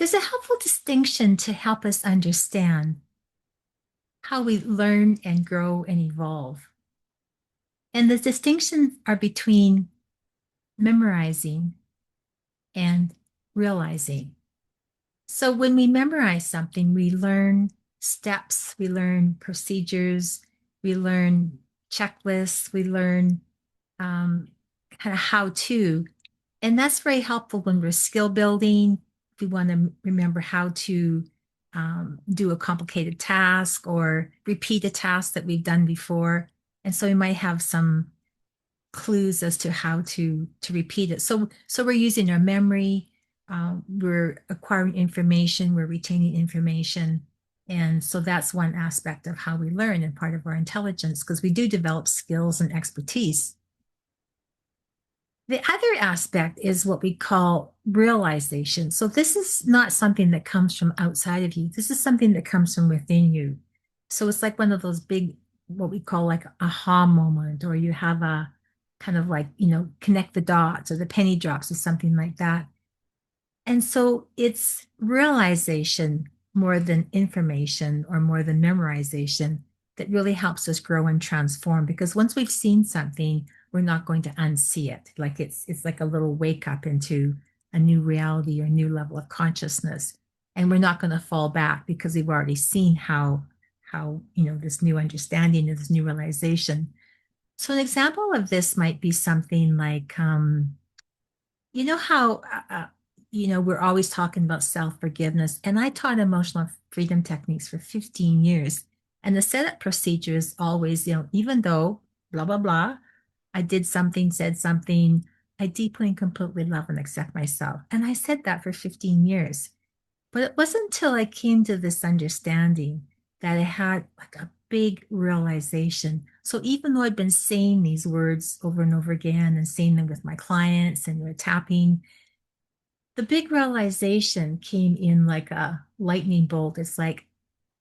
There's a helpful distinction to help us understand how we learn and grow and evolve. And the distinctions are between memorizing and realizing. So when we memorize something, we learn steps, we learn procedures, we learn checklists, we learn um, kind of how to. And that's very helpful when we're skill building. If we want to remember how to do a complicated task or repeat a task that we've done before. And so we might have some clues as to how to repeat it. So we're using our memory, we're acquiring information, we're retaining information. And so that's one aspect of how we learn and part of our intelligence, because we do develop skills and expertise. The other aspect is what we call realization. So this is not something that comes from outside of you. This is something that comes from within you. So it's like one of those big, what we call like aha moment, or you have a kind of like, connect the dots or the penny drops or something like that. And so it's realization more than information or more than memorization that really helps us grow and transform. Because once we've seen something, we're not going to unsee it. Like it's like a little wake up into a new reality or a new level of consciousness. And we're not going to fall back because we've already seen how this new understanding and this new realization. So an example of this might be something like you know how we're always talking about self-forgiveness, and I taught emotional freedom techniques for 15 years. And the setup procedure is always, even though blah blah blah, I did something, said something, I deeply and completely love and accept myself. And I said that for 15 years. But it wasn't until I came to this understanding that I had like a big realization. So even though I'd been saying these words over and over again and saying them with my clients and we're tapping, the big realization came in like a lightning bolt. It's like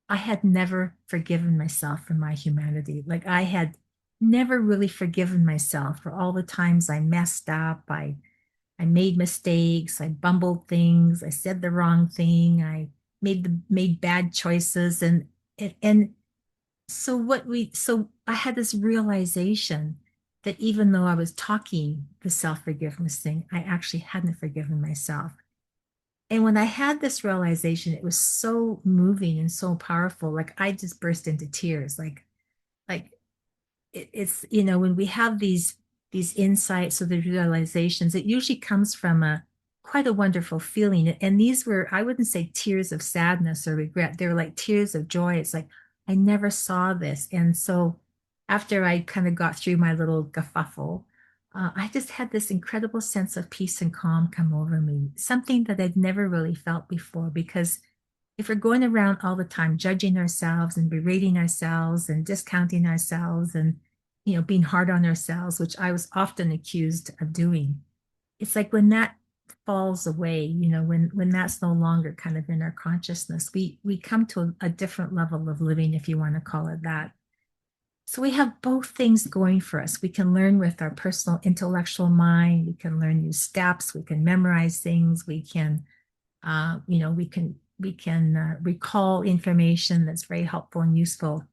I had never forgiven myself for my humanity. Like I had never really forgiven myself for all the times I messed up. I made mistakes, I bumbled things, I said the wrong thing, I made bad choices, and so I had this realization that even though I was talking the self-forgiveness thing, I actually hadn't forgiven myself. And when I had this realization, it was so moving and so powerful. Like I just burst into tears. Like it's when we have these insights or the realizations, it usually comes from a quite a wonderful feeling. And these were, I wouldn't say tears of sadness or regret, they were like tears of joy. It's like I never saw this. And so after I kind of got through my little kerfuffle, I just had this incredible sense of peace and calm come over me, something that I'd never really felt before. Because if we're going around all the time judging ourselves and berating ourselves and discounting ourselves and being hard on ourselves, which I was often accused of doing, it's like when that falls away, when that's no longer kind of in our consciousness, we come to a different level of living, if you want to call it that. So we have both things going for us. We can learn with our personal intellectual mind, we can learn new steps, we can memorize things, we can recall information that's very helpful and useful.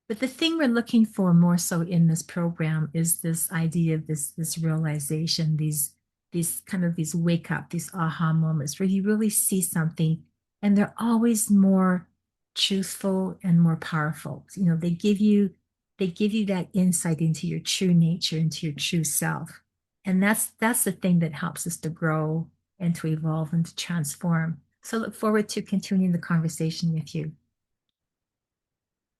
But the thing we're looking for more so in this program is this idea of this realization, these kind of these wake up, these aha moments where you really see something, and they're always more truthful and more powerful. They give you that insight into your true nature, into your true self. And that's the thing that helps us to grow and to evolve and to transform. So look forward to continuing the conversation with you.